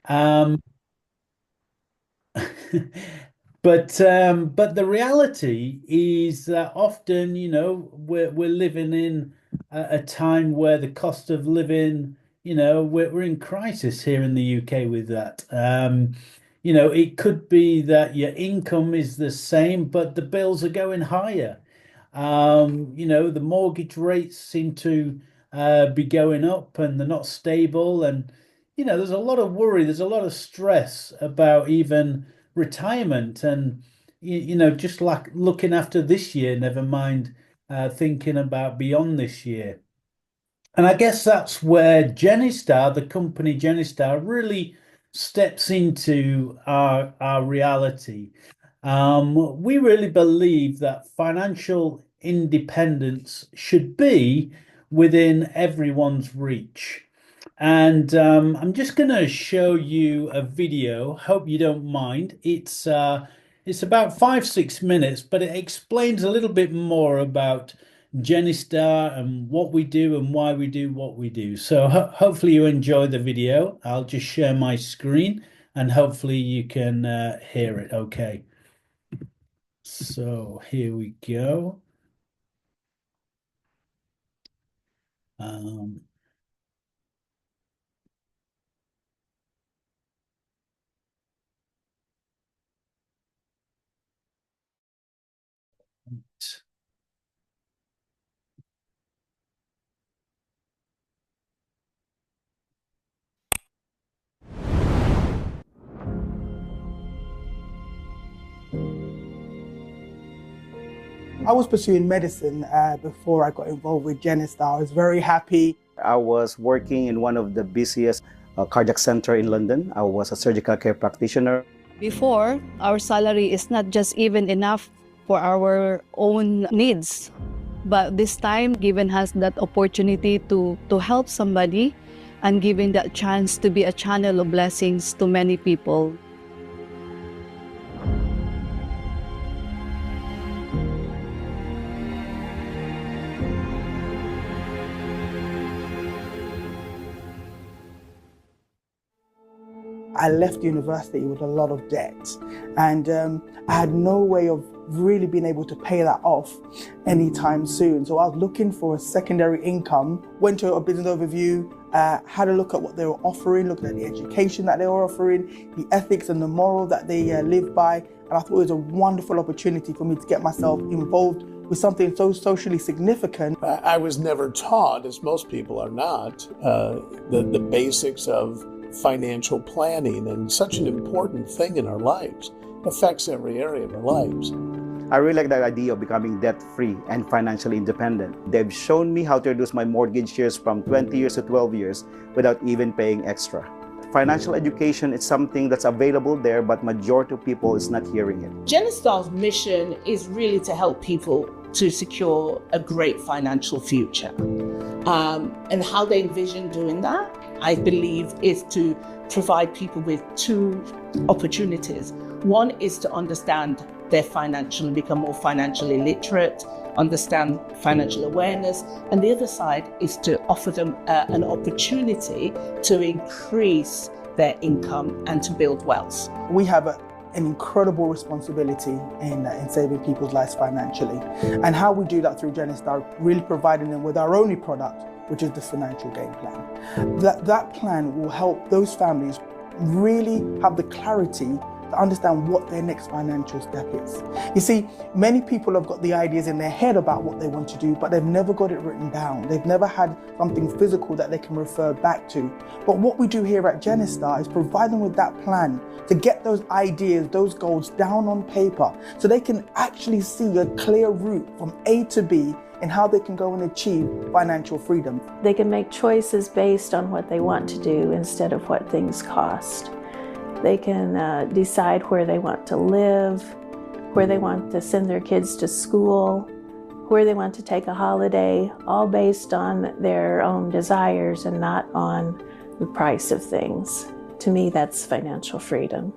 Um, but the reality is that often, we're living in a time where the cost of living, we're in crisis here in the UK with that. It could be that your income is the same, but the bills are going higher. The mortgage rates seem to be going up and they're not stable. And, there's a lot of worry, there's a lot of stress about even retirement and, just like looking after this year, never mind thinking about beyond this year. And I guess that's where Genistar, the company Genistar, really steps into our reality. We really believe that financial independence should be within everyone's reach. And I'm just going to show you a video. Hope you don't mind. It's about 5, 6 minutes, but it explains a little bit more about Genistar and what we do and why we do what we do. So hopefully you enjoy the video. I'll just share my screen and hopefully you can hear it. Okay. So here we go. Um, I was pursuing medicine before I got involved with Genistar. I was very happy. I was working in one of the busiest cardiac center in London. I was a surgical care practitioner. Before, our salary is not just even enough for our own needs. But this time, given us that opportunity to help somebody and giving that chance to be a channel of blessings to many people. I left university with a lot of debt, and I had no way of really being able to pay that off anytime soon. So I was looking for a secondary income, went to a business overview, had a look at what they were offering, looked at the education that they were offering, the ethics and the moral that they live by, and I thought it was a wonderful opportunity for me to get myself involved with something so socially significant. I was never taught, as most people are not, the basics of financial planning, and such an important thing in our lives. It affects every area of our lives. I really like the idea of becoming debt-free and financially independent. They've shown me how to reduce my mortgage years from 20 years to 12 years without even paying extra. Financial education is something that's available there, but majority of people is not hearing it. Genistar's mission is really to help people to secure a great financial future. And how they envision doing that, I believe, is to provide people with two opportunities. One is to understand their financial and become more financially literate, understand financial awareness. And the other side is to offer them an opportunity to increase their income and to build wealth. We have an incredible responsibility in saving people's lives financially. And how we do that through Genistar, really providing them with our only product, which is the financial game plan. That plan will help those families really have the clarity to understand what their next financial step is. You see, many people have got the ideas in their head about what they want to do, but they've never got it written down. They've never had something physical that they can refer back to. But what we do here at Genistar is provide them with that plan to get those ideas, those goals down on paper, so they can actually see a clear route from A to B in how they can go and achieve financial freedom. They can make choices based on what they want to do instead of what things cost. They can decide where they want to live, where they want to send their kids to school, where they want to take a holiday, all based on their own desires and not on the price of things. To me, that's financial freedom.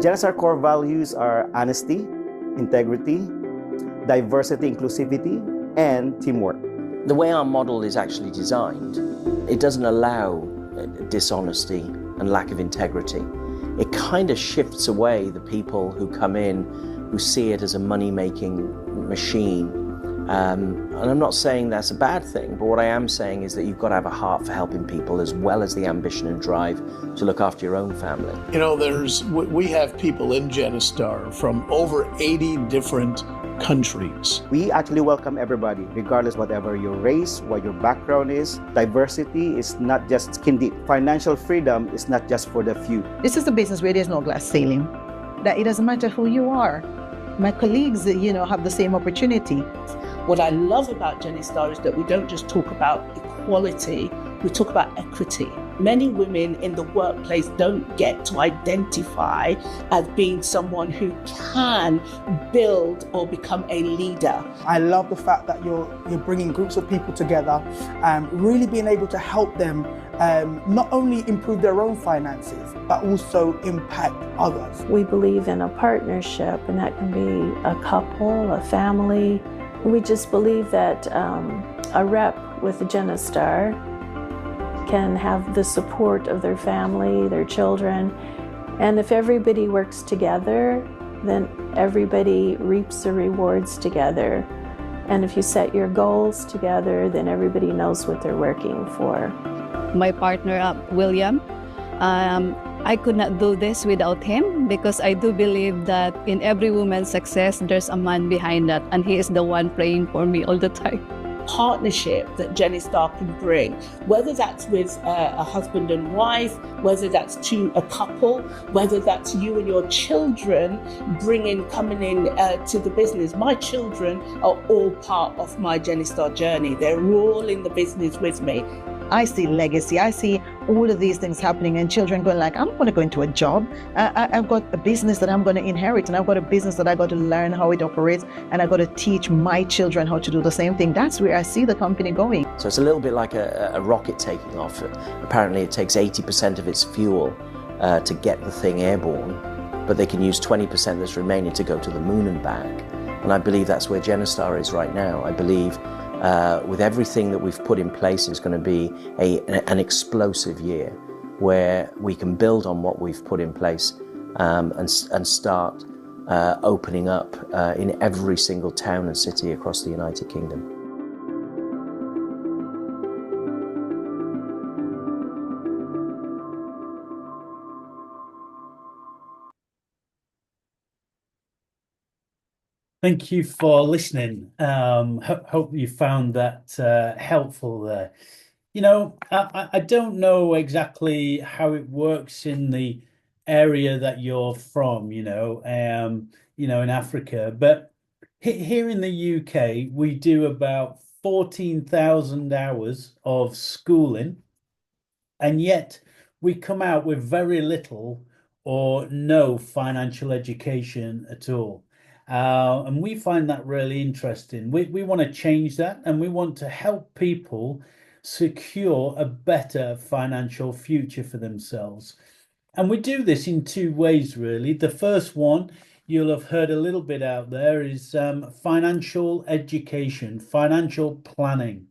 Genistar core values are honesty, integrity, diversity, inclusivity, and teamwork. The way our model is actually designed, it doesn't allow dishonesty and lack of integrity. It kind of shifts away the people who come in who see it as a money-making machine. And I'm not saying that's a bad thing, but what I am saying is that you've got to have a heart for helping people as well as the ambition and drive to look after your own family. You know, we have people in Genistar from over 80 different countries. We actually welcome everybody, regardless whatever your race, what your background is. Diversity is not just skin deep. Financial freedom is not just for the few. This is a business where there's no glass ceiling. That it doesn't matter who you are. My colleagues, have the same opportunity. What I love about Genistar is that we don't just talk about equality, we talk about equity. Many women in the workplace don't get to identify as being someone who can build or become a leader. I love the fact that you're bringing groups of people together, really being able to help them not only improve their own finances, but also impact others. We believe in a partnership, and that can be a couple, a family. We just believe that a rep with Genistar can have the support of their family, their children, and if everybody works together, then everybody reaps the rewards together. And if you set your goals together, then everybody knows what they're working for. My partner, William, I could not do this without him, because I do believe that in every woman's success, there's a man behind that, and he is the one praying for me all the time. Partnership that Genistar can bring, whether that's with a husband and wife, whether that's to a couple, whether that's you and your children coming in to the business. My children are all part of my Genistar journey. They're all in the business with me. I see legacy. I see all of these things happening, and children going like, I'm going to go into a job. I've got a business that I'm going to inherit, and I've got a business that I got to learn how it operates, and I got to teach my children how to do the same thing. That's where I see the company going. So it's a little bit like a rocket taking off. Apparently it takes 80% of its fuel to get the thing airborne, but they can use 20% that's remaining to go to the moon and back. And I believe that's where Genistar is right now. I believe with everything that we've put in place, it's going to be an explosive year where we can build on what we've put in place and start opening up in every single town and city across the United Kingdom. Thank you for listening. Hope you found that helpful there. I don't know exactly how it works in the area that you're from, in Africa, but here in the UK, we do about 14,000 hours of schooling, and yet we come out with very little or no financial education at all. And we find that really interesting. We want to change that, and we want to help people secure a better financial future for themselves. And we do this in two ways, really. The first one, you'll have heard a little bit out there, is financial education, financial planning.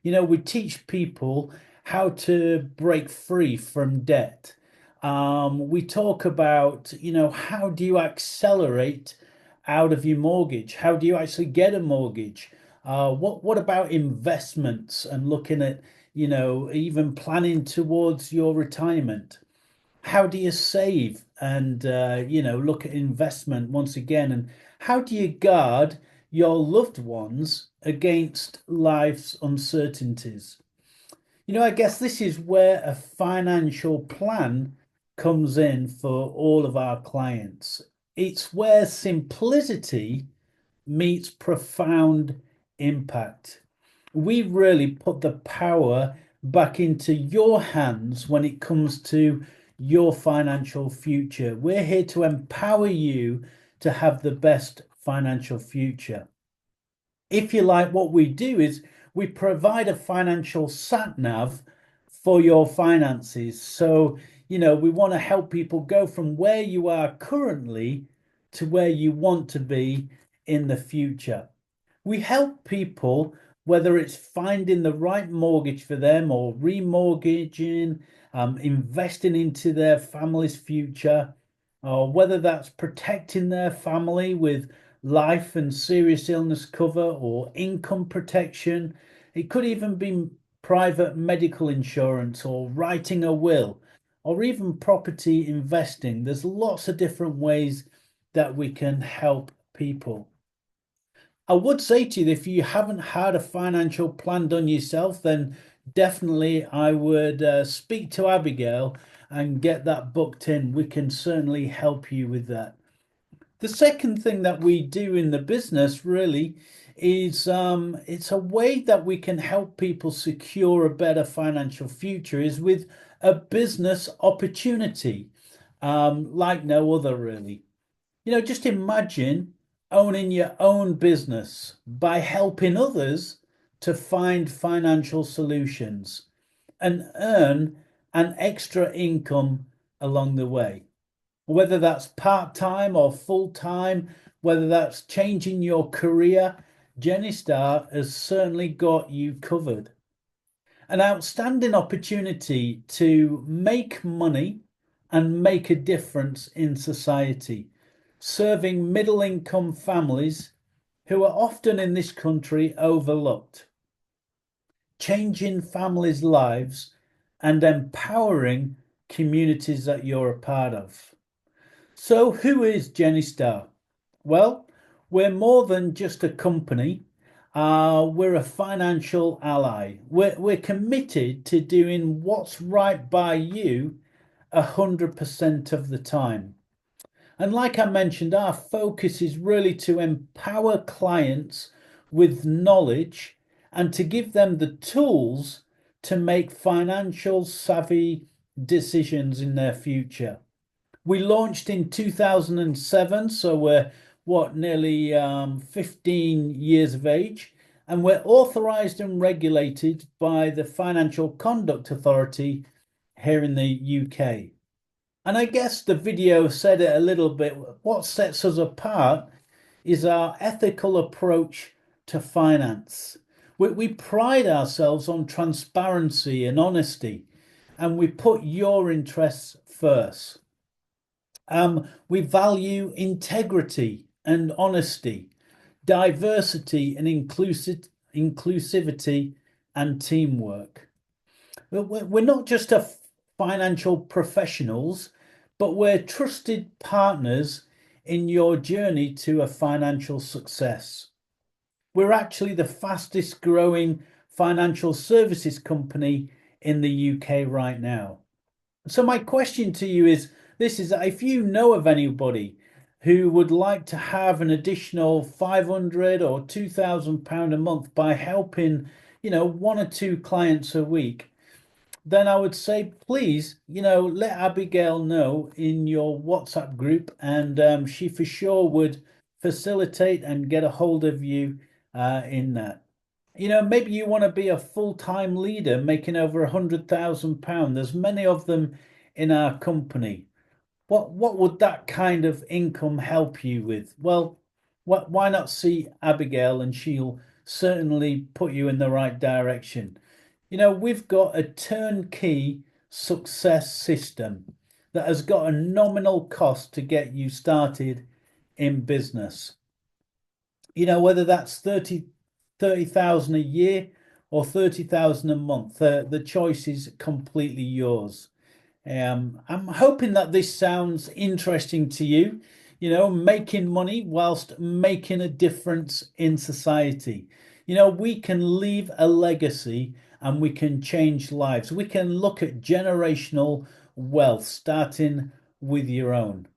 We teach people how to break free from debt. We talk about, how do you accelerate out of your mortgage? How do you actually get a mortgage? What about investments and looking at, even planning towards your retirement? How do you save and, look at investment once again? And how do you guard your loved ones against life's uncertainties? I guess this is where a financial plan comes in for all of our clients. It's where simplicity meets profound impact. We really put the power back into your hands when it comes to your financial future. We're here to empower you to have the best financial future. If you like, what we do is we provide a financial sat nav for your finances. So, we want to help people go from where you are currently to where you want to be in the future. We help people, whether it's finding the right mortgage for them or remortgaging, investing into their family's future, or whether that's protecting their family with life and serious illness cover or income protection. It could even be private medical insurance or writing a will or even property investing. There's lots of different ways that we can help people. I would say to you that if you haven't had a financial plan done yourself, then definitely I would speak to Abigail and get that booked in. We can certainly help you with that. The second thing that we do in the business really is it's a way that we can help people secure a better financial future is with a business opportunity, like no other really. Just imagine owning your own business by helping others to find financial solutions and earn an extra income along the way. Whether that's part-time or full-time, whether that's changing your career, Genistar has certainly got you covered. An outstanding opportunity to make money and make a difference in society, serving middle income families who are often in this country overlooked, changing families' lives and empowering communities that you're a part of. So, who is Genistar? Well, we're more than just a company. We're a financial ally. We're committed to doing what's right by you 100% of the time. And like I mentioned, our focus is really to empower clients with knowledge and to give them the tools to make financial savvy decisions in their future. We launched in 2007, so we're nearly 15 years of age, and we're authorized and regulated by the Financial Conduct Authority here in the UK. And I guess the video said it a little bit. What sets us apart is our ethical approach to finance. We pride ourselves on transparency and honesty, and we put your interests first. We value integrity and honesty, diversity and inclusivity and teamwork. We're not just a financial professionals, but we're trusted partners in your journey to a financial success. We're actually the fastest growing financial services company in the UK right now. So my question to you is that if you know of anybody who would like to have an additional 500 or £2,000 a month by helping, one or two clients a week, then I would say, please, let Abigail know in your WhatsApp group, and she for sure would facilitate and get a hold of you in that. Maybe you want to be a full-time leader making over £100,000. There's many of them in our company. What would that kind of income help you with? Well, why not see Abigail, and she'll certainly put you in the right direction. We've got a turnkey success system that has got a nominal cost to get you started in business. Whether that's 30,000 a year or 30,000 a month, the choice is completely yours. I'm hoping that this sounds interesting to you, making money whilst making a difference in society. We can leave a legacy and we can change lives. We can look at generational wealth, starting with your own.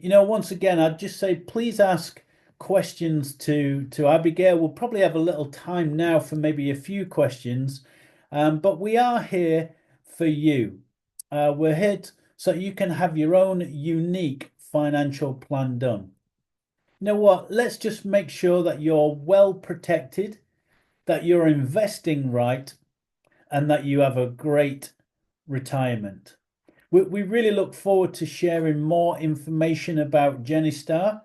Once again, I'd just say, please ask questions to Abigail. We'll probably have a little time now for maybe a few questions, but we are here for you. We're here so you can have your own unique financial plan done. You know what? Let's just make sure that you're well protected, that you're investing right, and that you have a great retirement. we really look forward to sharing more information about Genistar.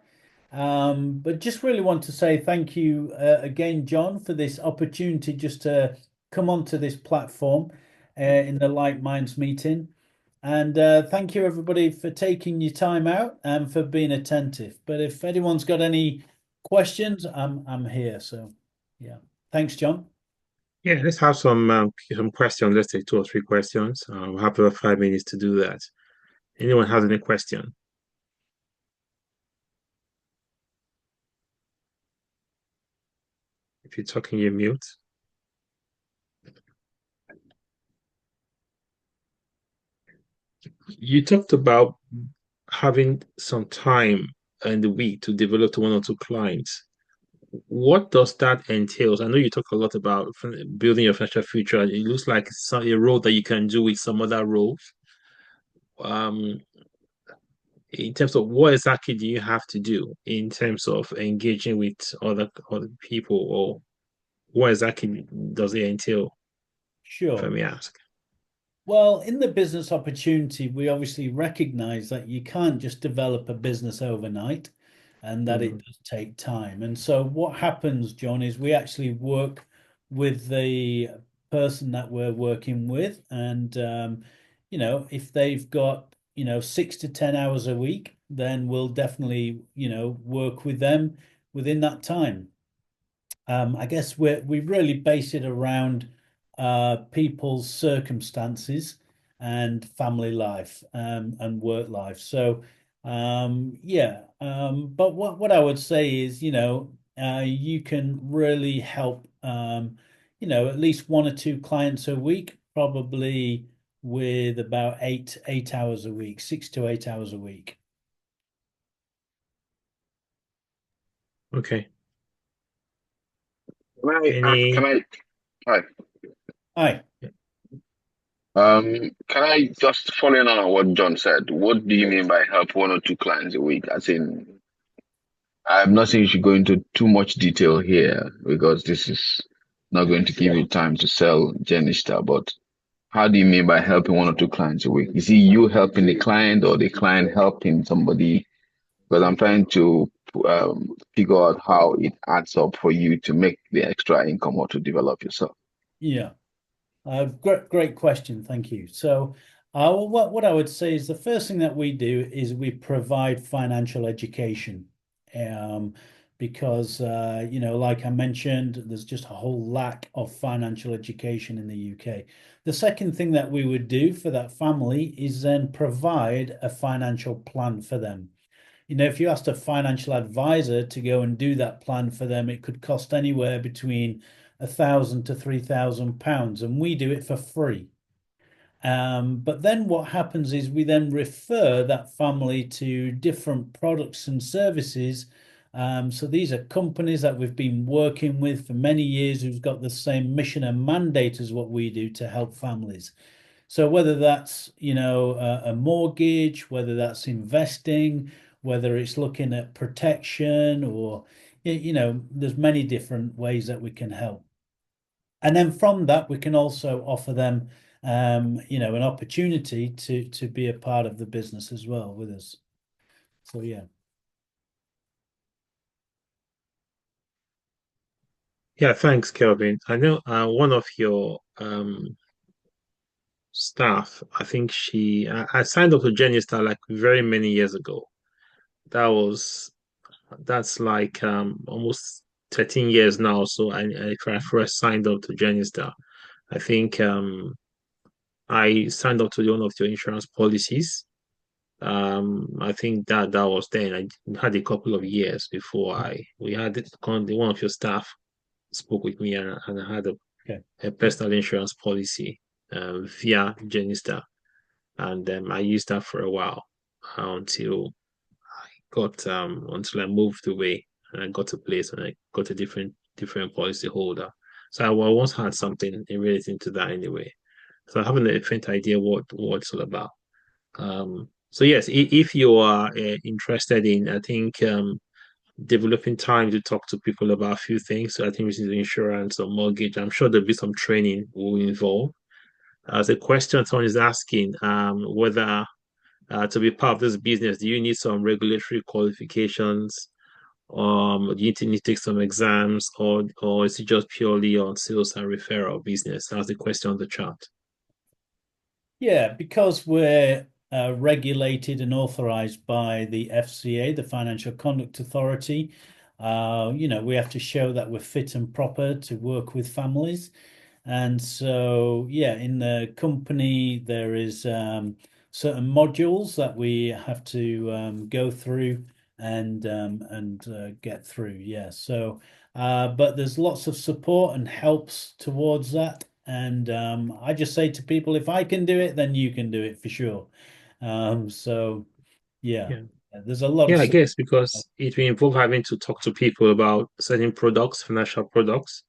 But just really want to say thank you again, John, for this opportunity just to come onto this platform in the Like Minds meeting. And thank you, everybody, for taking your time out and for being attentive. But if anyone's got any questions, I'm here. So, yeah. Thanks, John. Yeah, let's have some questions. Let's take 2 or 3 questions. We'll have about 5 minutes to do that. Anyone has any question? If you're talking, you're mute. You talked about having some time in the week to develop to 1 or 2 clients. What does that entail? I know you talk a lot about building your financial future. It looks like a role that you can do with some other roles. Um, in terms of what exactly do you have to do in terms of engaging with other people, or what exactly does it entail, if I Sure. may ask? Well, in the business opportunity, we obviously recognize that you can't just develop a business overnight and that it Mm. does take time. And so, what happens, John, is we actually work with the person that we're working with. And, if they've got, 6 to 10 hours a week, then we'll definitely, work with them within that time. I guess we really base it around people's circumstances and family life and work life. So yeah, but what I would say is, you can really help, at least 1 or 2 clients a week, probably with about 8 hours a week, 6 to 8 hours a week. Okay. Can Any? I, hi. Hi. Can I just following on what John said? What do you mean by help 1 or 2 clients a week? As in, I'm not saying you should go into too much detail here because this is not going to give you time to sell Genistar, but how do you mean by helping 1 or 2 clients a week? Is it you helping the client or the client helping somebody? Because I'm trying to figure out how it adds up for you to make the extra income or to develop yourself. Yeah. Great question. Thank you. So, what I would say is the first thing that we do is we provide financial education, um, because like I mentioned, there's just a whole lack of financial education in the UK. The second thing that we would do for that family is then provide a financial plan for them. If you asked a financial advisor to go and do that plan for them, it could cost anywhere between £1,000 to £3,000, and we do it for free. But then what happens is we then refer that family to different products and services. So these are companies that we've been working with for many years who've got the same mission and mandate as what we do to help families. So whether that's, a mortgage, whether that's investing, whether it's looking at protection or, there's many different ways that we can help. And then from that, we can also offer them, an opportunity to be a part of the business as well with us. So yeah. Yeah, thanks, Kelvin. I know one of your staff, I think I signed up to Genistar like very many years ago. That's like almost 13 years now. So I first signed up to Genistar. I think I signed up to one of your insurance policies. I think that was then. I had a couple of years before we had one of your staff spoke with me, and I had Okay. a personal insurance policy via Genistar, and I used that for a while until I moved away and I got a place and I got a different policy holder. So I once had something relating to that anyway. So I have a faint idea what it's all about. So yes, if you are interested in, I think developing time to talk to people about a few things. So I think this is insurance or mortgage. I'm sure there'll be some training will involve. As a question someone is asking, whether to be part of this business, do you need some regulatory qualifications? Do you need to take some exams, or is it just purely on sales and referral business? That's the question on the chart. Yeah, because we're regulated and authorized by the FCA, the Financial Conduct Authority. We have to show that we're fit and proper to work with families. And so, yeah, in the company, there is certain modules that we have to go through and get through. Yeah. So, but there's lots of support and helps towards that. And I just say to people, if I can do it, then you can do it for sure. So, yeah, there's a lot Yeah, of I support. guess because it will involve having to talk to people about certain products, financial products.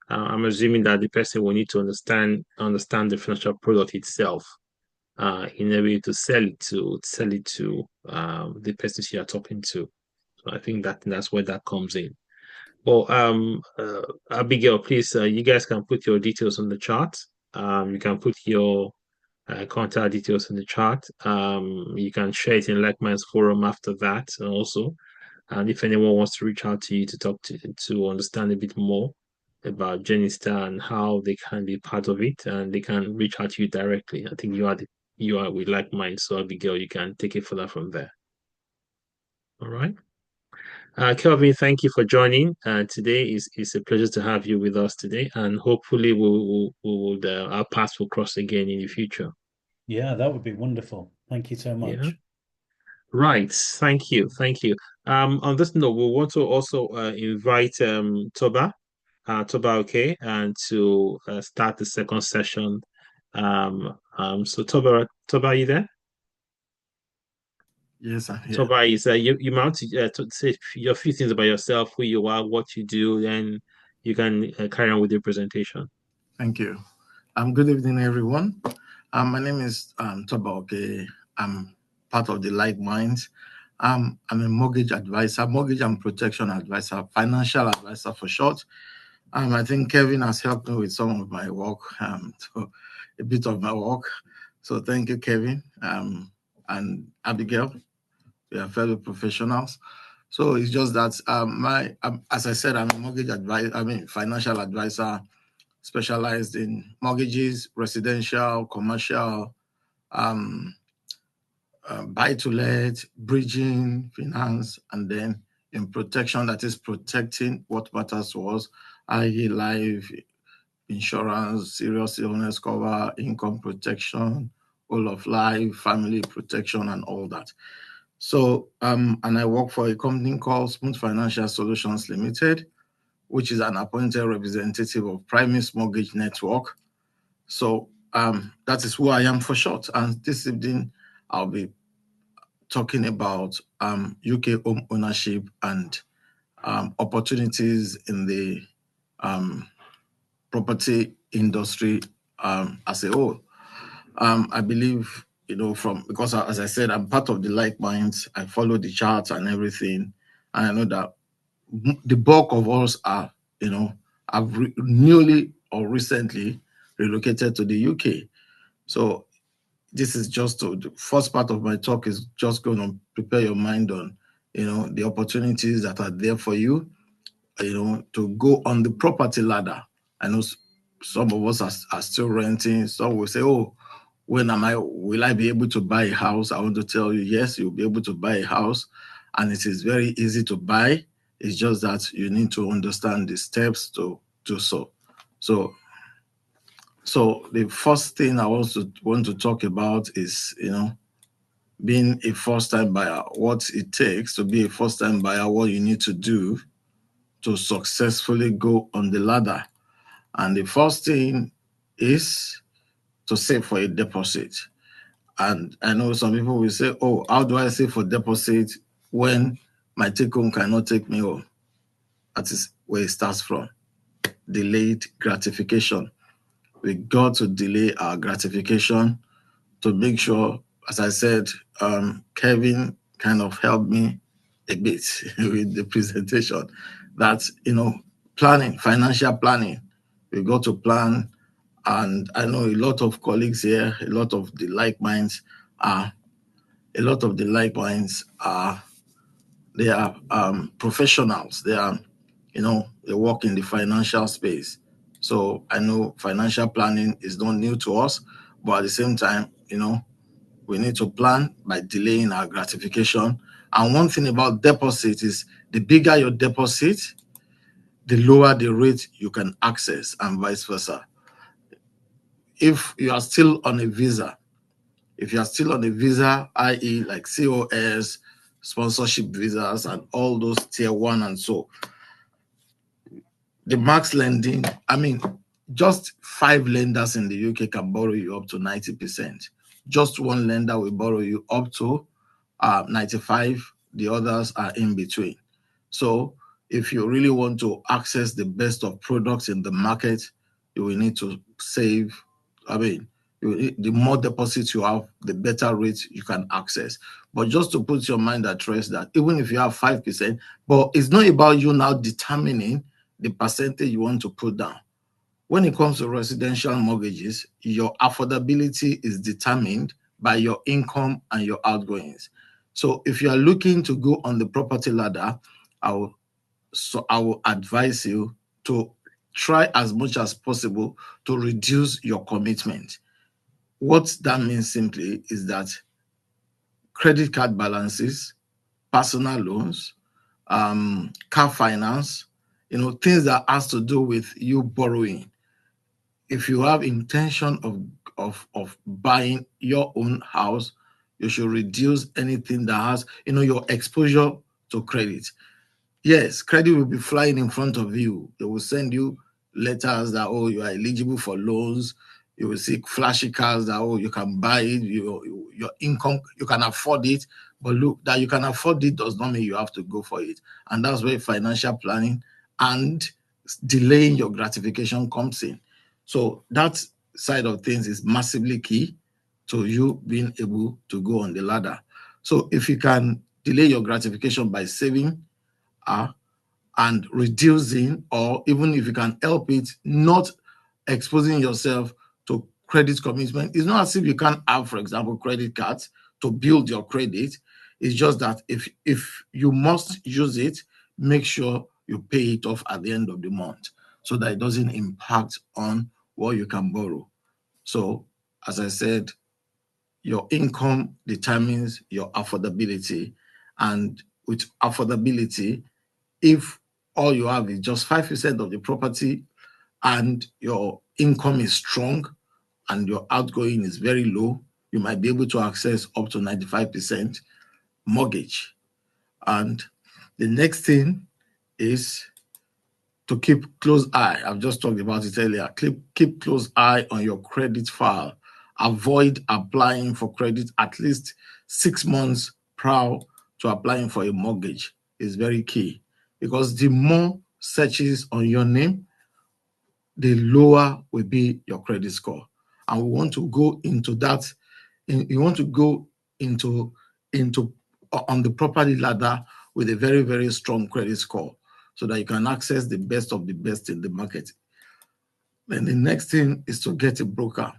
I'm assuming that the person will need to understand the financial product itself, in a way to sell it to the person you are talking to. So I think that's where that comes in. Well, Abigail, please, you guys can put your details on the chart. You can put your contact details in the chart. You can share it in LikeMinds forum after that also. And if anyone wants to reach out to you to talk to understand a bit more about Genistar and how they can be part of it, and they can reach out to you directly. I think you are with LikeMinds, so Abigail, you can take it further from there. All right. Kelvin, thank you for joining. Today is a pleasure to have you with us today, and hopefully our paths will cross again in the future. Yeah, that would be wonderful. Thank you so Yeah. much. Right. Thank you. Thank you. On this note, we want to also invite Toba, okay, and to start the second session. So Toba, are you there? Yes, I'm here. Toba is you might to say a few things about yourself, who you are, what you do, then you can carry on with your presentation. Thank you. Good evening, everyone. My name is Toba, okay. I'm part of the LikeMinds. I'm a mortgage advisor, mortgage and protection advisor, financial advisor for short. I think Kevin has helped me with some of my work, a bit of my work. So thank you, Kevin, and Abigail. We are fellow professionals. So it's just that as I said, I'm a mortgage advisor, financial advisor, specialized in mortgages, residential, commercial, buy-to-let, bridging, finance, and then in protection, that is protecting what matters to us, i.e. life, insurance, serious illness cover, income protection, whole of life, family protection, and all that. So, and I work for a company called Smooth Financial Solutions Limited, which is an appointed representative of Primis Mortgage Network. So that is who I am for short. And this evening, I'll be talking about UK home ownership and opportunities in the property industry as a whole. I believe, because as I said, I'm part of the LikeMinds, I follow the charts and everything. And I know that the bulk of us are, have newly or recently relocated to the UK. So this is the first part of my talk is just going to prepare your mind on, the opportunities that are there for you, to go on the property ladder. I know some of us are still renting. Some will say, oh, will I be able to buy a house? I want to tell you, yes, you'll be able to buy a house, and it is very easy to buy. It's just that you need to understand the steps to do so. So the first thing I want to talk about is, being a first-time buyer, what it takes to be a first-time buyer, what you need to do to successfully go on the ladder. And the first thing is to save for a deposit. And I know some people will say, oh, how do I save for deposit when my take-home cannot take me home? That is where it starts from. Delayed gratification. We got to delay our gratification to make sure, as I said, Kevin kind of helped me a bit with the presentation, that, planning, financial planning. We got to plan And I know a lot of colleagues here, a lot of the LikeMinds are they are professionals. They are, they work in the financial space. So I know financial planning is not new to us, but at the same time, we need to plan by delaying our gratification. And one thing about deposit is the bigger your deposit, the lower the rate you can access, and vice versa. If you are still on a visa, i.e., like COS, sponsorship visas, and all those tier one and so, the max lending, just 5 lenders in the UK can borrow you up to 90%. Just one lender will borrow you up to 95. The others are in between. So if you really want to access the best of products in the market, you will need to save. The more deposits you have, the better rates you can access. But just to put your mind at rest that even if you have 5%, but it's not about you now determining the percentage you want to put down. When it comes to residential mortgages, your affordability is determined by your income and your outgoings. So if you are looking to go on the property ladder, I will advise you to try as much as possible to reduce your commitment. What that means simply is that credit card balances, personal loans, car finance, things that has to do with you borrowing. If you have intention of buying your own house, you should reduce anything that has, your exposure to credit. Yes, credit will be flying in front of you. They will send you letters that, oh, you are eligible for loans. You will see flashy cars that, oh, you can buy it. Your income, you can afford it. But look, that you can afford it does not mean you have to go for it. And that's where financial planning and delaying your gratification comes in. So that side of things is massively key to you being able to go on the ladder. So if you can delay your gratification by saving, and reducing, or even if you can help it, not exposing yourself to credit commitment. It's not as if you can't have, for example, credit cards to build your credit. It's just that if you must use it, make sure you pay it off at the end of the month so that it doesn't impact on what you can borrow. So, as I said, your income determines your affordability. And with affordability, if all you have is just 5% of the property and your income is strong and your outgoing is very low, you might be able to access up to 95% mortgage. And the next thing is to keep close eye. I've just talked about it earlier. Keep close eye on your credit file. Avoid applying for credit at least 6 months prior to applying for a mortgage. Is very key, because the more searches on your name, the lower will be your credit score. And we want to go into that. You want to go into on the property ladder with a very, very strong credit score so that you can access the best of the best in the market. Then the next thing is to get a broker.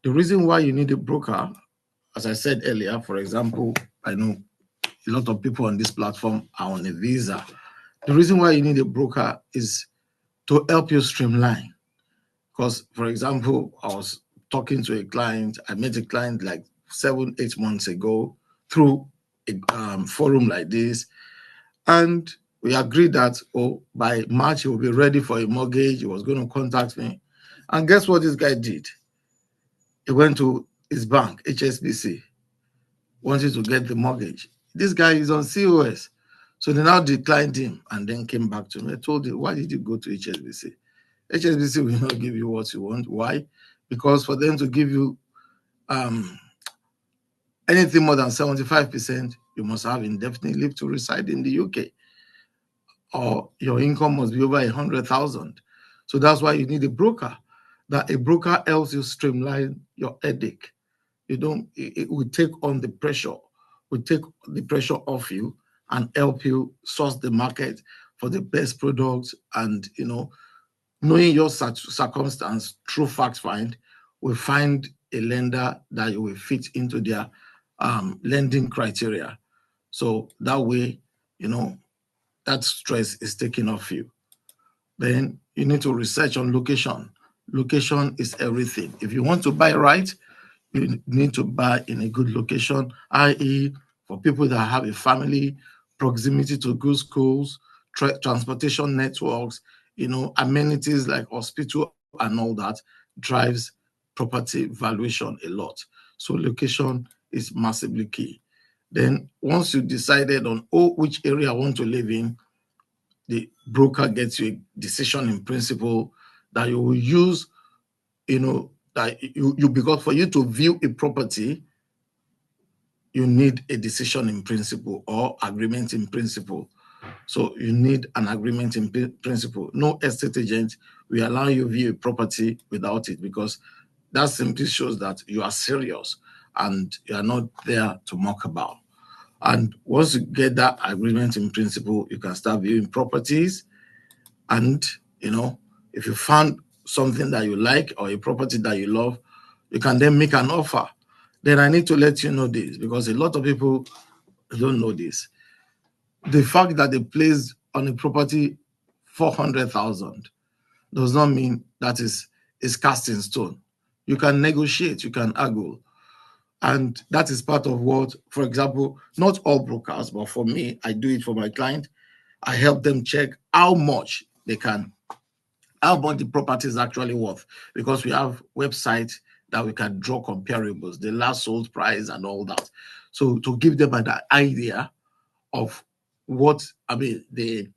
The reason why you need a broker, as I said earlier, for example, I know a lot of people on this platform are on a visa. The reason why you need a broker is to help you streamline. Because, for example, I was talking to a client. I met a client like 7-8 months ago through a forum like this. And we agreed that, by March, he will be ready for a mortgage. He was going to contact me. And guess what this guy did? He went to his bank, HSBC, wanted to get the mortgage. This guy is on COS. So they now declined him and then came back to me. I told him, why did you go to HSBC? HSBC will not give you what you want. Why? Because for them to give you anything more than 75%, you must have indefinite leave to reside in the UK, or your income must be over 100,000. So that's why you need a broker. That a broker helps you streamline your headache. It will take on the pressure, will take the pressure off you and help you source the market for the best products and knowing your circumstance through fact find, will find a lender that will fit into their lending criteria. So that way, that stress is taken off you. Then you need to research on location. Location is everything. If you want to buy right, you need to buy in a good location, i.e., for people that have a family, proximity to good schools, transportation networks, amenities like hospital and all that drives property valuation a lot. So location is massively key. Then once you decided on which area I want to live in, the broker gets you a decision in principle that you will use, that because for you to view a property, you need a decision in principle or agreement in principle. So you need an agreement in principle. No estate agent will allow you view a property without it, because that simply shows that you are serious and you are not there to muck about. And once you get that agreement in principle, you can start viewing properties. And, if you found something that you like or a property that you love, you can then make an offer. Then I need to let you know this, because a lot of people don't know this. The fact that they placed on a property 400,000 does not mean that is cast in stone. You can negotiate, you can argue. And that is part of what, for example, not all brokers, but for me, I do it for my client. I help them check how much the property is actually worth, because we have websites that we can draw comparables, the last sold price and all that. So to give them an idea of the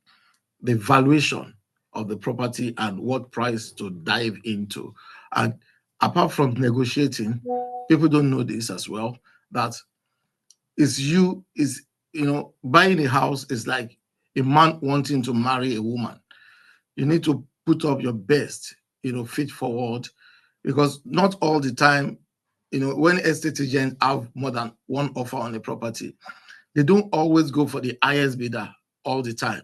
valuation of the property and what price to dive into. And apart from negotiating, people don't know this as well, that buying a house is like a man wanting to marry a woman. You need to put up your best, feet forward, because not all the time, when estate agents have more than one offer on a property, they don't always go for the highest bidder all the time.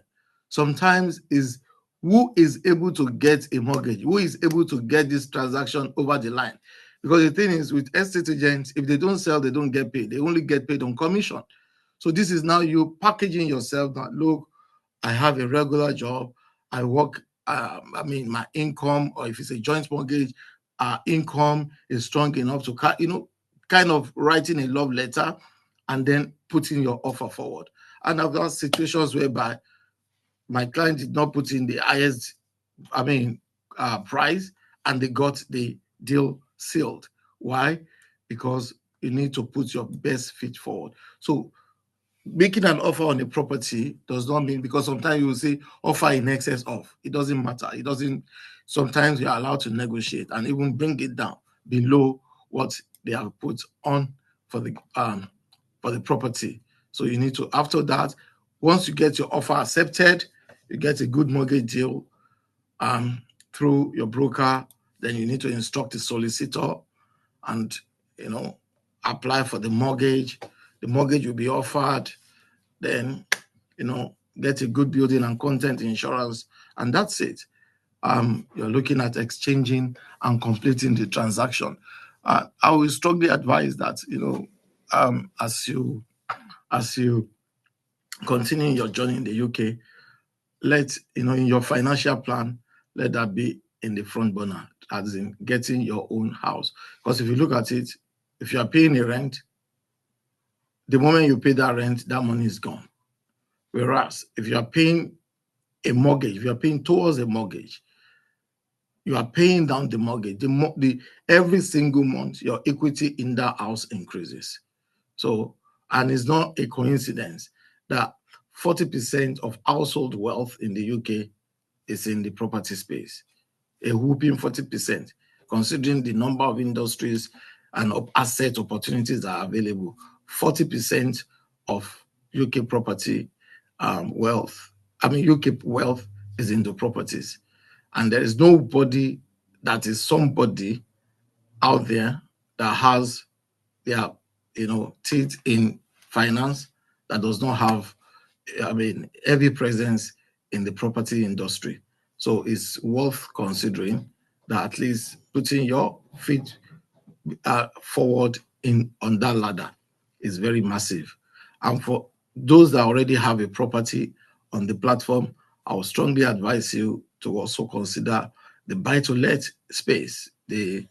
Sometimes is who is able to get a mortgage, who is able to get this transaction over the line. Because the thing is, with estate agents, if they don't sell, they don't get paid. They only get paid on commission. So this is now you packaging yourself that, look, I have a regular job. I work, my income, or if it's a joint mortgage, income is strong enough to, kind of writing a love letter and then putting your offer forward. And I've got situations whereby my client did not put in the highest, price, and they got the deal sealed. Why? Because you need to put your best feet forward. So making an offer on a property does not mean, because sometimes you will say offer in excess of. It doesn't matter. Sometimes you're allowed to negotiate and even bring it down below what they have put on for the property. So you need to, after that, once you get your offer accepted, you get a good mortgage deal through your broker, then you need to instruct the solicitor and, apply for the mortgage. The mortgage will be offered, then, get a good building and content insurance, and that's it. You're looking at exchanging and completing the transaction. I will strongly advise that, as you continue your journey in the UK, in your financial plan, let that be in the front burner, as in getting your own house. Because if you look at it, if you are paying a rent, the moment you pay that rent, that money is gone. Whereas if you are paying a mortgage, if you are paying towards a mortgage, you are paying down the mortgage. Every single month, your equity in that house increases. So, and it's not a coincidence that 40% of household wealth in the UK is in the property space. A whooping 40%, considering the number of industries and of asset opportunities that are available. 40% of UK property wealth, UK wealth is into properties. And there is nobody that is somebody out there that has their, teeth in finance that does not have, heavy presence in the property industry. So it's worth considering that at least putting your feet forward on that ladder is very massive. And for those that already have a property on the platform, I would strongly advise you to also consider the buy-to-let space, the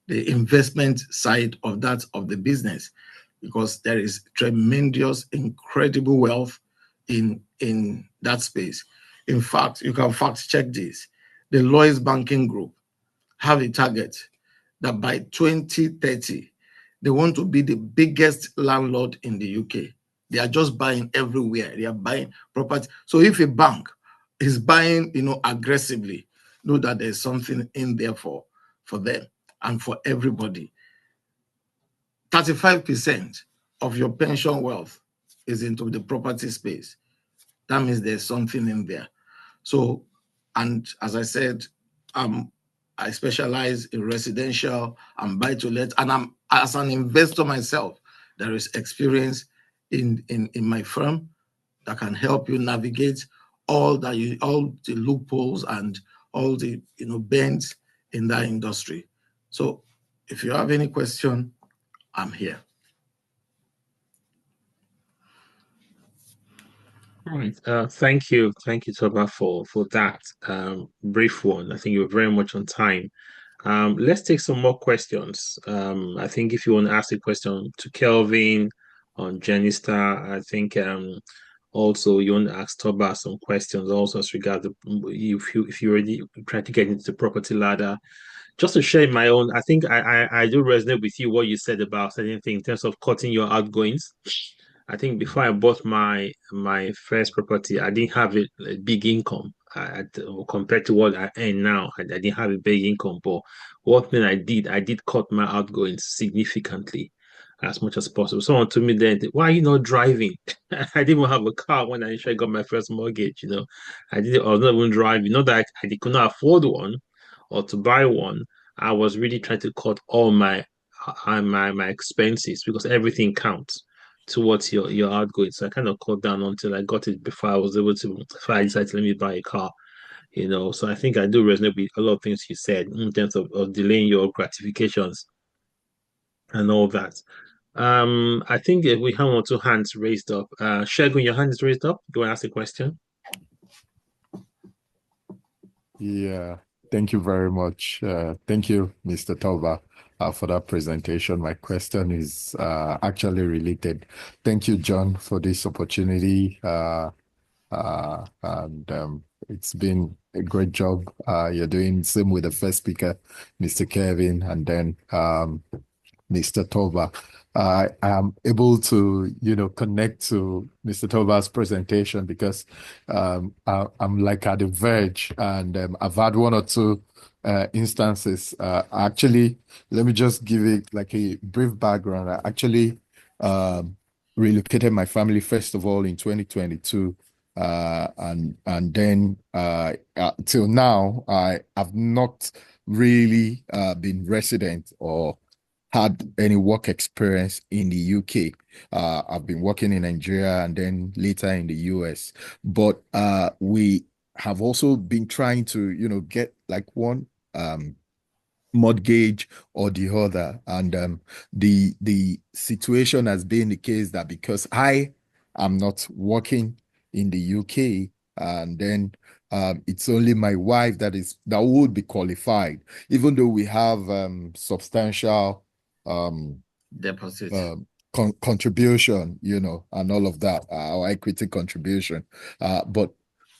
investment side of the business, because there is tremendous, incredible wealth in that space. In fact, you can fact check this. The Lloyds Banking Group have a target that by 2030, they want to be the biggest landlord in the UK. They are just buying everywhere. They are buying property. So if a bank is buying, aggressively, know that there's something in there for them and for everybody. 35% of your pension wealth is into the property space. That means there's something in there. So, and as I said, I specialize in residential and buy-to-let, and I'm as an investor myself. There is experience in my firm that can help you navigate all the loopholes and all the bends in that industry. So, if you have any question, I'm here. All right. Thank you, Toba, for that brief one. I think you're very much on time. Let's take some more questions. I think if you want to ask a question to Kelvin on Genistar, I think also you want to ask Toba some questions also as regards if you already trying to get into the property ladder. Just to share my own, I think I do resonate with you what you said about certain things in terms of cutting your outgoings. I think before I bought my first property, I didn't have a big income compared to what I earn now. I didn't have a big income, but one thing I did cut my outgoings significantly as much as possible. Someone told me then, why are you not driving? I didn't even have a car when I initially got my first mortgage. I was not even driving. Not that I could not afford one or to buy one. I was really trying to cut all my expenses because everything counts towards your outgoing. So I kind of cut down until I got it before I was able to, before I decided to let me buy a car. So I think I do resonate with a lot of things you said in terms of delaying your gratifications and all that. I think we have one or two hands raised up. Shegun, your hand is raised up. Do you want to ask a question? Yeah, thank you very much. Thank you, Mr. Toba, for that presentation. My question is actually related. Thank you, John, for this opportunity. And it's been a great job you're doing. Same with the first speaker, Mr. Kevin, and then Mr. Toba. I am able to, connect to Mr. Toba's presentation because I'm like at the verge, and I've had one or two instances. Actually, let me just give it like a brief background. I actually relocated my family first of all in 2022. And then till now, I have not really been resident or had any work experience in the UK. I've been working in Nigeria and then later in the US. But we have also been trying to, get like one mortgage or the other. And the situation has been the case that because I am not working in the UK, and then it's only my wife that would be qualified, even though we have substantial deposit contribution, and all of that, our equity contribution. But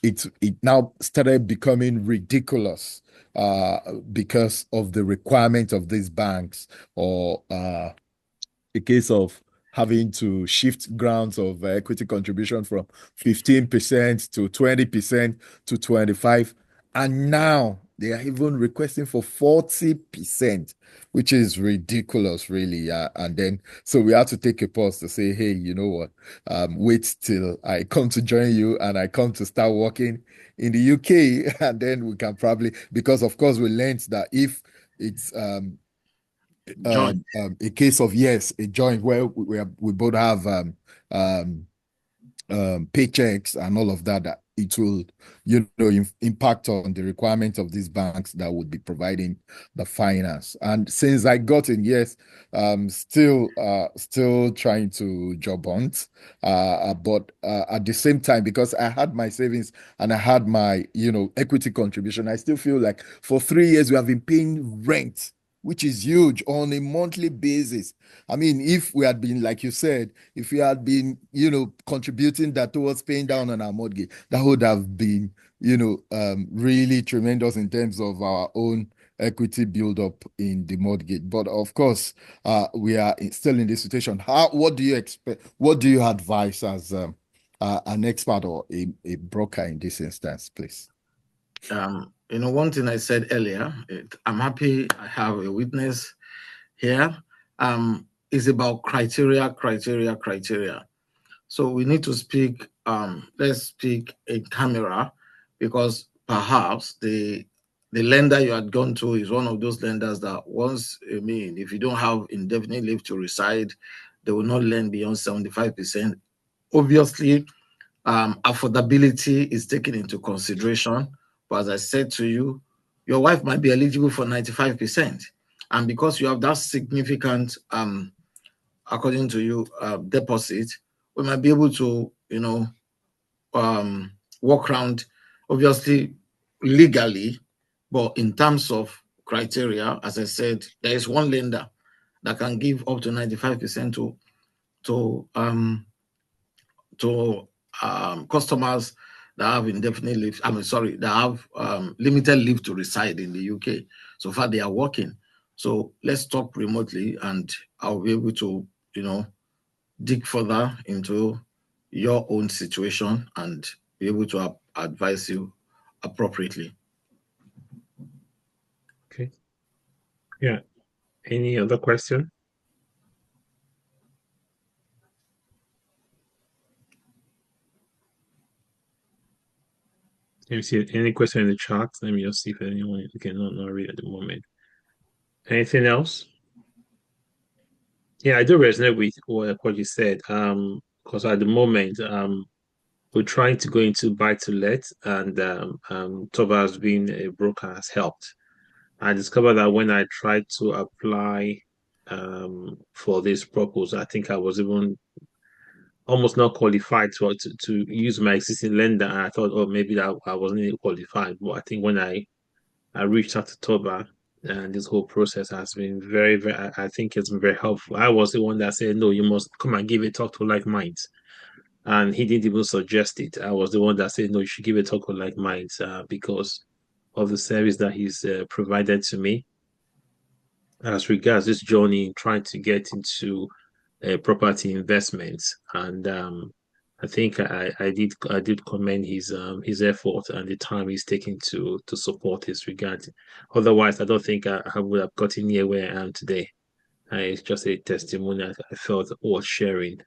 it now started becoming ridiculous because of the requirement of these banks, or a case of having to shift grounds of equity contribution from 15% to 20% to 25%. And now they are even requesting for 40%, which is ridiculous, really. And then, so we have to take a pause to say, hey, you know what? Wait till I come to join you and I come to start working in the UK. And then we can probably, because of course we learned that if it's a case of a joint where we both have paychecks and all of that, that it will, impact on the requirement of these banks that would be providing the finance. And since I got in, yes, still trying to job hunt, but at the same time, because I had my savings and I had my, equity contribution, I still feel like for 3 years we have been paying rent, which is huge on a monthly basis. I mean, if we had been, like you said, if we had been, contributing that towards paying down on our mortgage, that would have been, really tremendous in terms of our own equity build up in the mortgage. But of course, we are still in this situation. What do you expect? What do you advise as an expert or a broker in this instance, please? One thing I said earlier, I'm happy I have a witness here. Is about criteria. So we need to speak, let's speak in camera, because perhaps the lender you had gone to is one of those lenders that if you don't have indefinite leave to reside, they will not lend beyond 75%. Obviously, affordability is taken into consideration. But as I said to you, your wife might be eligible for 95%. And because you have that significant, according to you, deposit, we might be able to, walk around, obviously, legally. But in terms of criteria, as I said, there is one lender that can give up to 95% to customers that have indefinite leave. That have limited leave to reside in the UK. So far, they are working. So let's talk remotely, and I'll be able to, dig further into your own situation and be able to advise you appropriately. Okay. Yeah. Any other question? Let me see any question in the chat. Let me just see if anyone not read at the moment. Anything else? Yeah, I do resonate with what you said. Because at the moment, we're trying to go into buy to let, and Toba has been a broker, has helped. I discovered that when I tried to apply for this proposal, I think I was even almost not qualified to use my existing lender. And I thought, oh, maybe that I wasn't even qualified. But I think when I reached out to Toba, and this whole process has been very, very, I think it's been very helpful. I was the one that said, no, you must come and give a talk to LikeMinds. And he didn't even suggest it. I was the one that said, no, you should give a talk to LikeMinds because of the service that he's provided to me as regards this journey trying to get into property investments. And I think I did commend his effort and the time he's taking to support this regard. Otherwise, I don't think I would have gotten here where I am today. It's just a testimony I felt worth sharing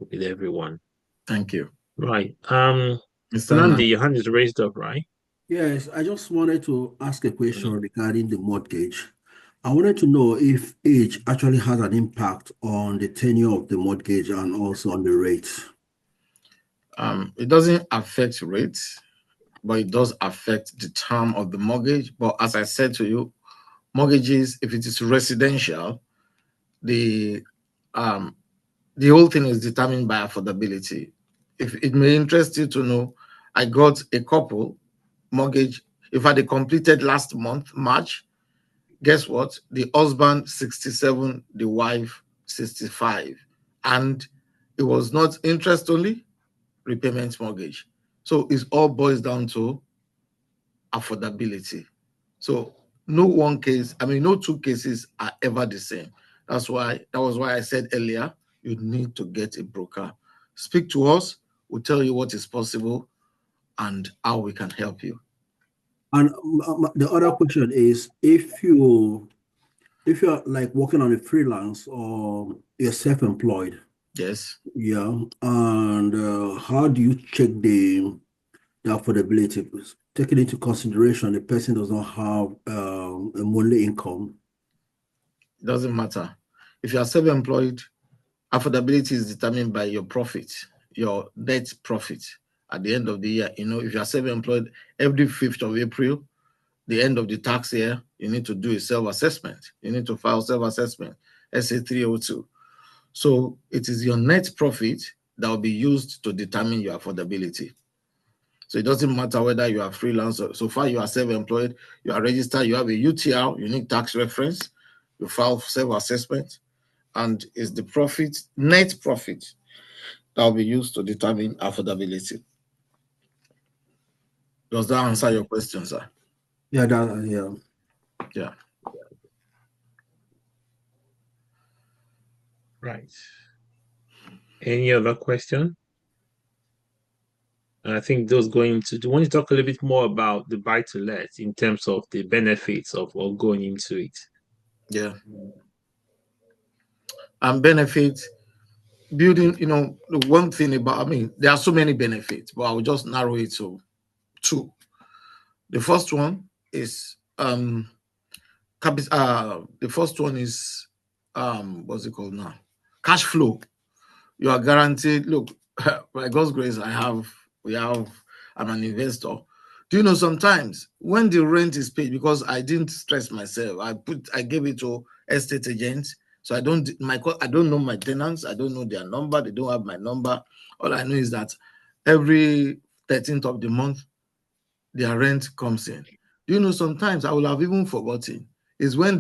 with everyone. Thank you. Right. Mr. Nandi, your hand is raised up, right? Yes, I just wanted to ask a question regarding the mortgage. I wanted to know if age actually has an impact on the tenure of the mortgage and also on the rates. It doesn't affect rates, but it does affect the term of the mortgage. But as I said to you, mortgages, if it is residential, the whole thing is determined by affordability. If it may interest you to know, I got a couple mortgage. In fact, they completed last month, March. Guess what? The husband 67, the wife 65, and it was not interest only, repayment mortgage. So it all boils down to affordability. So no two cases are ever the same. That was why I said earlier, you need to get a broker. Speak to us, we'll tell you what is possible and how we can help you. And the other question is, if you're like working on a freelance or you're self-employed, yes, yeah, and how do you check the affordability, taking into consideration the person does not have a monthly income? It doesn't matter. If you are self-employed, affordability is determined by your profit, your net profit. at the end of the year. If you are self-employed, every 5th of April, the end of the tax year, you need to do a self-assessment. You need to file self-assessment, SA 302. So it is your net profit that will be used to determine your affordability. So it doesn't matter whether you are freelancer. So far, you are self-employed, you are registered, you have a UTR, unique tax reference, you file self-assessment, and it's the profit, net profit, that will be used to determine affordability. Does that answer your question, sir? Yeah, Yeah. Right. Any other question? I think those going to do. Want to talk a little bit more about the buy to let in terms of the benefits of going into it? Yeah. And benefits, building, the one thing about, there are so many benefits, but I will just narrow it to 2. The first one is what's it called now? Cash flow. You are guaranteed. Look, by God's grace, I'm an investor. Do you know sometimes when the rent is paid, because I didn't stress myself, I gave it to estate agents. So I don't know my tenants, I don't know their number, they don't have my number. All I know is that every 13th of the month, their rent comes in. Do you know sometimes I will have even forgotten. Is when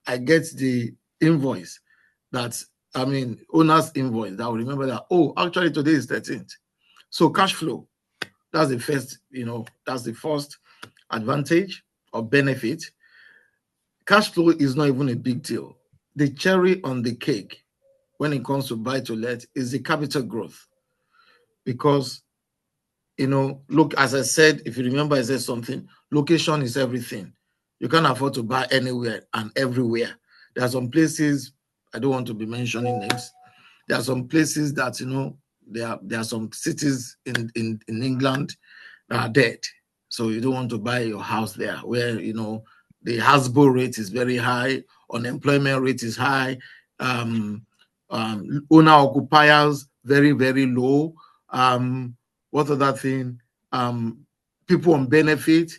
I get the invoice owner's invoice, that I will remember that, oh, actually today is 13th. So cash flow, that's the first advantage or benefit. Cash flow is not even a big deal. The cherry on the cake when it comes to buy to let is the capital growth. Because, look, as I said, if you remember, I said something, location is everything. You can't afford to buy anywhere and everywhere. There are some places, I don't want to be mentioning names. There are some places that, there are some cities in England that are dead. So you don't want to buy your house there where, the Hasbro rate is very high, unemployment rate is high, owner occupiers very, very low. What other thing? People on benefit,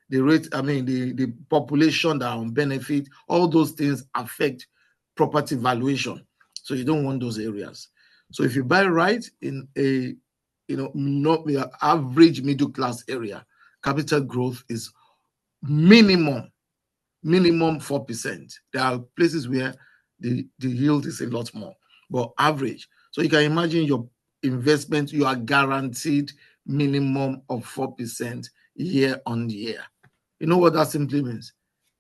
the rate, the population that are on benefit, all those things affect property valuation. So you don't want those areas. So if you buy right in a not average middle class area, capital growth is minimum 4%. There are places where the yield is a lot more, but average. So you can imagine your investment, you are guaranteed minimum of 4% year on year. You know what that simply means?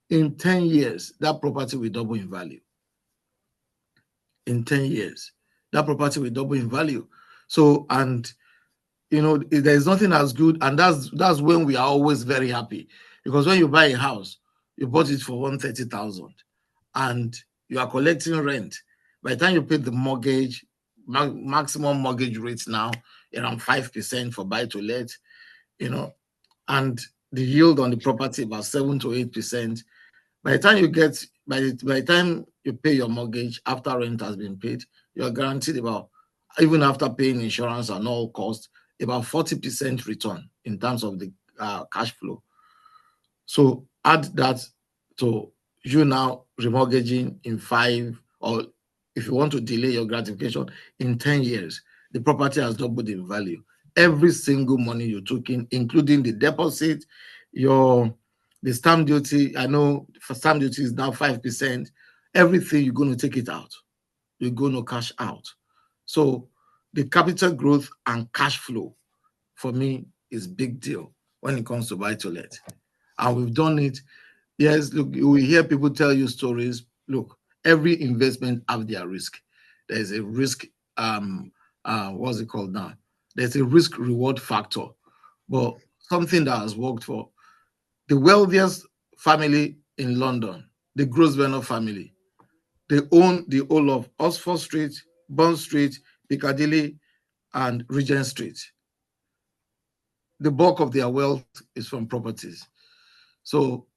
In 10 years, that property will double in value. In 10 years, that property will double in value. So, and there's nothing as good, and that's when we are always very happy, because when you buy a house, you bought it for 130,000, and you are collecting rent. By the time you pay the mortgage, maximum mortgage rates now around 5% for buy to let, and the yield on the property about 7 to 8%. By the time you pay your mortgage after rent has been paid, you are guaranteed about, even after paying insurance and all costs, about 40% return in terms of the cash flow. So add that to you now remortgaging in 5, or if you want to delay your gratification in 10 years, the property has doubled in value. Every single money you took in, including the deposit, the stamp duty, I know for stamp duty is now 5%. Everything, you're going to take it out. You're going to cash out. So the capital growth and cash flow, for me, is big deal when it comes to buy to let. And we've done it. Yes, look, we hear people tell you stories. Look, every investment have their risk. There's a risk, what's it called now? There's a risk reward factor. But something that has worked for the wealthiest family in London, the Grosvenor family, they own the whole of Oxford Street, Bond Street, Piccadilly, and Regent Street. The bulk of their wealth is from properties. So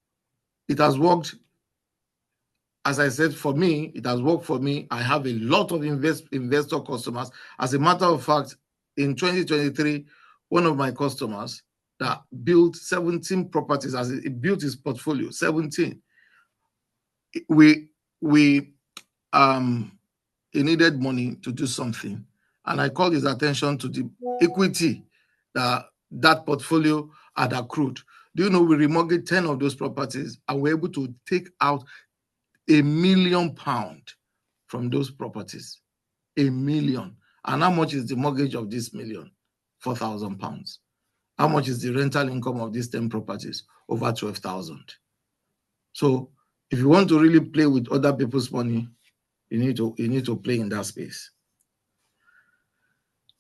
it has worked. As I said, for me, it has worked for me. I have a lot of investor customers. As a matter of fact, in 2023, one of my customers that built 17 properties as he built his portfolio, 17. We he needed money to do something, and I called his attention to the equity that portfolio had accrued. Do you know we remortgaged 10 of those properties and we're able to take out £1 million from those properties? £1 million. And how much is the mortgage of this million? £4,000. How much is the rental income of these 10 properties? Over 12,000. So if you want to really play with other people's money, you need to play in that space.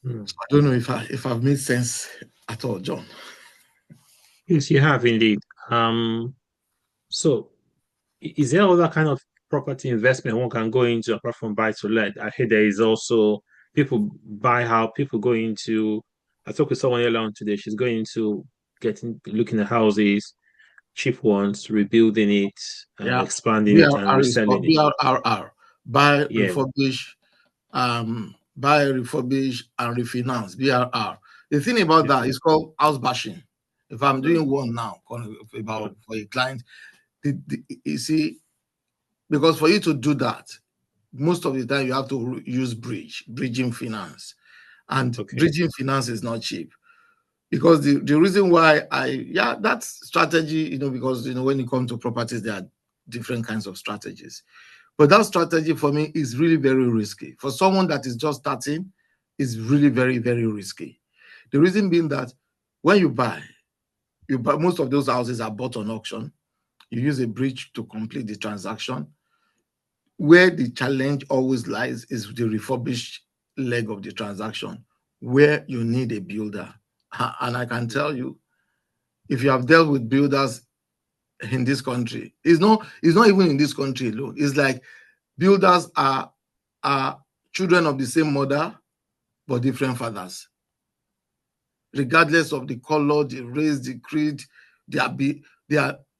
So I don't know if I've made sense at all, John. Yes, you have indeed. So is there other kind of property investment one can go into apart from buy to let? I hear there is also people buy how people go into. I talked with someone earlier on today. She's going into looking at houses, cheap ones, rebuilding it, Yeah, expanding it, and BRR is called reselling it. BRRR. Buy, Yeah. refurbish, buy, refurbish, and refinance. BRR. The thing about that is called house bashing. If I'm doing one now about for a client, you see, because for you to do that, most of the time you have to use bridging finance, and bridging finance is not cheap. Because the reason why that strategy, because when it comes to properties, there are different kinds of strategies. But that strategy for me is really very risky. For someone that is just starting, it's really very, very risky. The reason being that when you buy, most of those houses are bought on auction. You use a bridge to complete the transaction. Where the challenge always lies is the refurbished leg of the transaction, where you need a builder. And I can tell you, if you have dealt with builders in this country, it's not even in this country alone. It's like builders are children of the same mother, but different fathers. Regardless of the color, the race, the creed, they are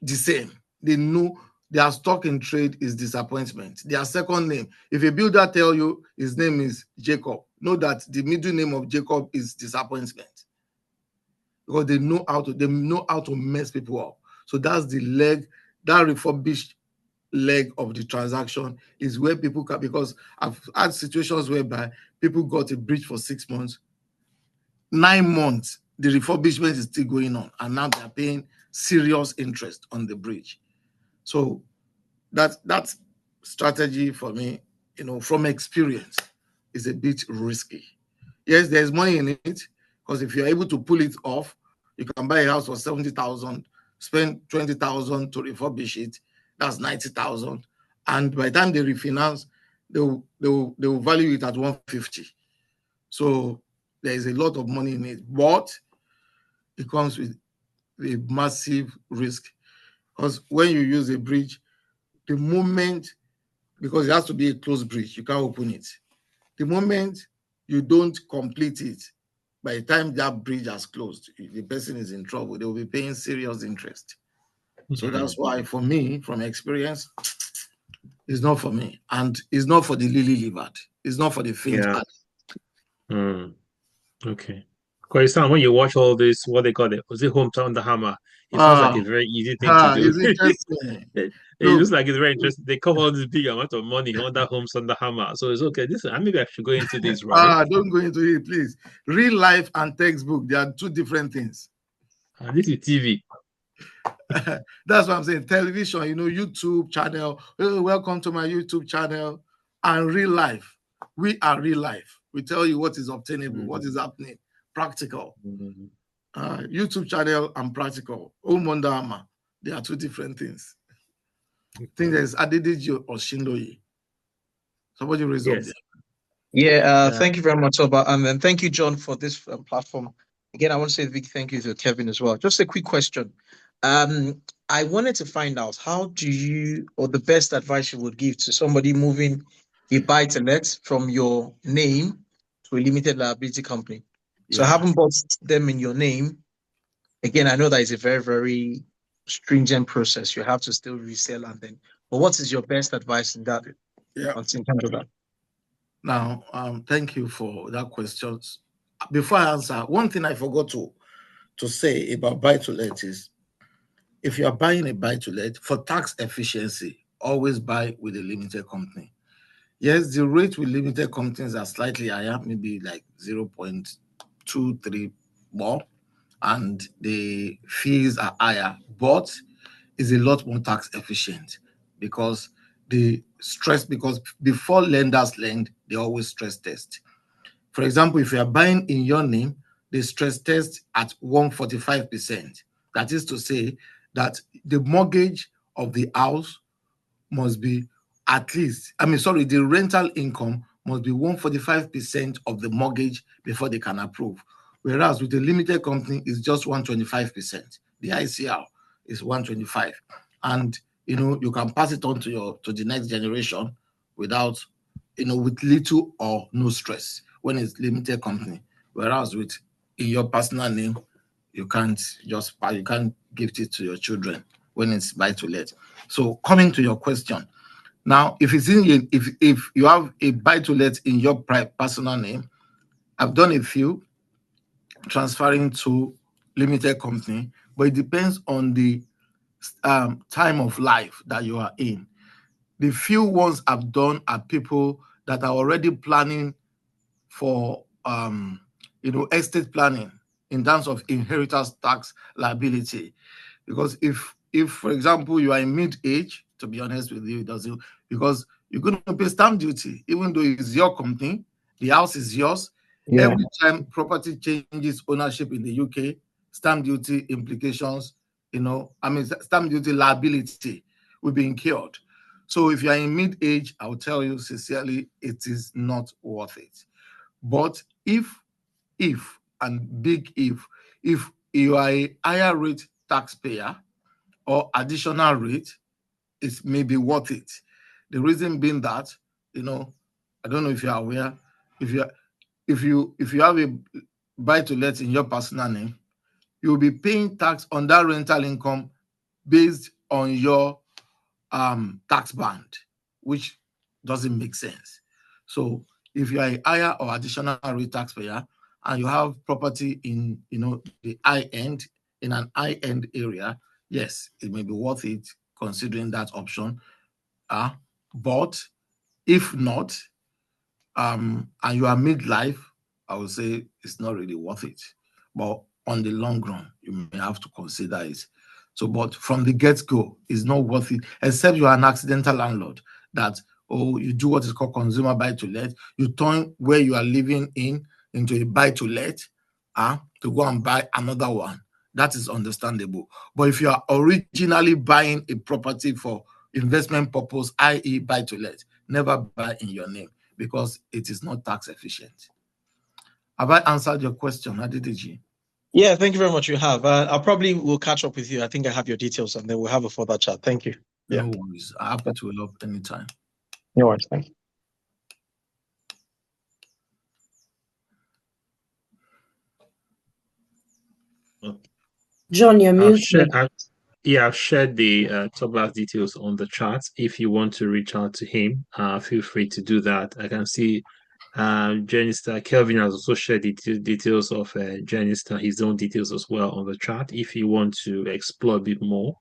the same. They know their stock in trade is disappointment. Their second name, if a builder tell you his name is Jacob, know that the middle name of Jacob is disappointment. Because they know how to mess people up. So that's the leg, that refurbished leg of the transaction is where people can, because I've had situations whereby people got a bridge for 6 months, 9 months, the refurbishment is still going on, and now they're paying serious interest on the bridge. So that strategy for me, from experience, is a bit risky. Yes, there's money in it, because if you're able to pull it off, you can buy a house for 70,000, spend 20,000 to refurbish it. That's 90,000, and by the time they refinance, they will value it at 150. So there is a lot of money in it, but it comes with a massive risk, because when you use a bridge, the moment, because it has to be a closed bridge, you can't open it. The moment you don't complete it, by the time that bridge has closed, the person is in trouble. They will be paying serious interest. So that's why, for me, from experience, it's not for me, and it's not for the lily-livered. It's not for the faint. Okay. Because when you watch all this, what they call it, was it Hometown the Hammer? It sounds like a very easy thing to do. It's interesting. It looks like it's very interesting. They cover all this big amount of money under Homes on the Hammer. So it's okay. Maybe I should go into this, right? Don't go into it, please. Real life and textbook, they are two different things. This is TV. That's what I'm saying. Television, YouTube channel. Oh, welcome to my YouTube channel. And real life. We are real life. We tell you what is obtainable, what is happening, practical. YouTube channel and practical. Omondama. They are two different things. I think there's Adedeji or Shindoye. Somebody raise up there. Yeah, thank you very much, Toba. And then thank you, John, for this platform. Again, I want to say a big thank you to Kevin as well. Just a quick question. I wanted to find out, how do you, or the best advice you would give to somebody moving a buy-to-let from your name to a limited liability company? So I haven't bought them in your name. Again, I know that is a very, very stringent process. You have to still resell and then. But what is your best advice in that? In terms of that? Now, thank you for that question. before I answer, one thing I forgot to say about buy to let is, if you are buying a buy to let for tax efficiency, always buy with a limited company. Yes, the rate with limited companies are slightly higher, maybe like 0.23 more, and the fees are higher, but is a lot more tax efficient because because before lenders lend, they always stress test. For example, if you are buying in your name, they stress test at 145%. That is to say that the mortgage of the house must be the rental income must be 145% of the mortgage before they can approve. Whereas with a limited company, it's just 125%. The ICR is 125. And you can pass it on to the next generation without, with little or no stress when it's limited company. Whereas with in your personal name, you can't gift it to your children when it's buy to let. So coming to your question, now if you have a buy to let in your personal name, I've done a few transferring to limited company, but it depends on the time of life that you are in. The few ones I've done are people that are already planning for estate planning in terms of inheritance tax liability. Because if for example you are in mid-age, to be honest with you, it doesn't, because you're going to pay stamp duty even though it's your company, the house is yours. Yeah. Every time property changes ownership in the UK, stamp duty implications, stamp duty liability will be incurred. So if you are in mid-age, I'll tell you sincerely, it is not worth it. But if and big if you are a higher rate taxpayer or additional rate, it may be worth it. The reason being that, I don't know if you are aware, if you have a buy to let in your personal name, you'll be paying tax on that rental income based on your tax band, which doesn't make sense. So if you are a higher or additional rate taxpayer and you have property in the high end, in an high end area, yes, it may be worth it considering that option. But if not, and you are midlife, I would say it's not really worth it. But on the long run, you may have to consider it. So, but from the get-go, it's not worth it, except you are an accidental landlord that, you do what is called consumer buy-to-let. You turn where you are living into a buy-to-let to go and buy another one. That is understandable. But if you are originally buying a property for investment purpose, i.e. buy-to-let, never buy in your name because it is not tax efficient. Have I answered your question, Adidiji? Yeah, thank you very much. You have. I probably will catch up with you. I think I have your details, and then we'll have a further chat. Thank you. No worries. I'm happy to help anytime. No worries. Thank you. John, you're muted. I've shared the Toba's details on the chat. If you want to reach out to him, feel free to do that. I can see Genistar Kelvin has also shared the details of Genistar, his own details as well on the chat. If you want to explore a bit more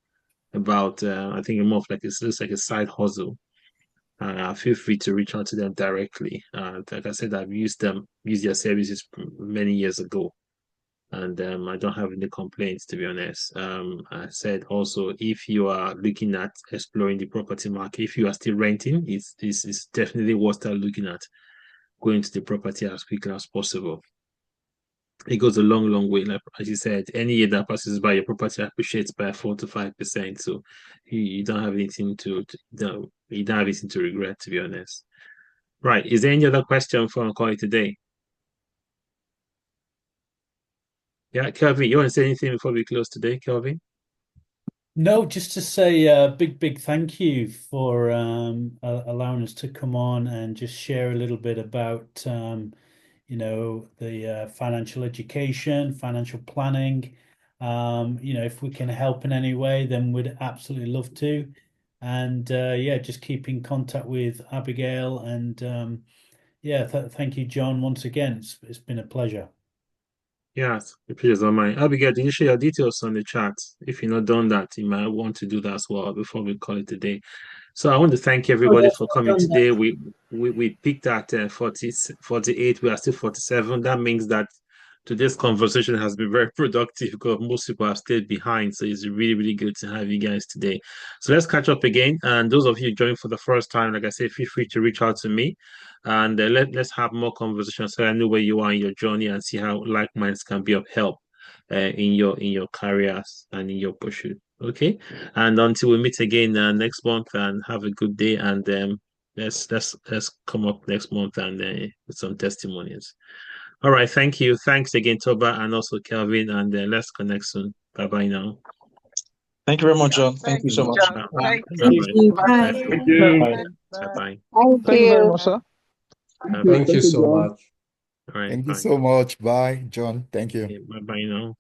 about, I think more of it looks like a side hustle. Feel free to reach out to them directly. Like I said, I've used their services many years ago, and I don't have any complaints, to be honest. I said also, if you are looking at exploring the property market, if you are still renting, it's definitely worth looking at going to the property as quickly as possible. It goes a long, long way. Like as you said, any year that passes by, your property appreciates by 4 to 5%. So you don't have anything you don't have anything to regret, to be honest. Right. Is there any other question for Nkoi today? Yeah, Kelvin, you want to say anything before we close today, Kelvin? No, just to say a big thank you for allowing us to come on and just share a little bit about the financial education, financial planning. If we can help in any way, then we'd absolutely love to. And just keep in contact with Abigail. And thank you, John, once again. It's been a pleasure. Yes, the pleasure is on mine. Abigail, did you share your details on the chat? If you're not done that, you might want to do that as well before we call it a day. So I want to thank Oh, everybody yes, for I've coming done that. today. We peaked at 48. We are still 47. That means that today's conversation has been very productive because most people have stayed behind. So it's really, really good to have you guys today. So let's catch up again. And those of you joining for the first time, like I said, feel free to reach out to me and let's have more conversations so I know where you are in your journey and see how LikeMinds can be of help in your careers and in your pursuit. Okay. And until we meet again next month, and have a good day. And let's come up next month and with some testimonies. All right. Thank you. Thanks again, Toba, and also Kelvin. And let's connect soon. Bye bye now. Thank you very much, John. Thank you so much. Thank Bye you. bye. Bye. Bye bye. Thank you very much, sir. Bye Thank bye. you so much. All right. Thank you Bye. so much. Bye, John. Thank you. Bye bye now.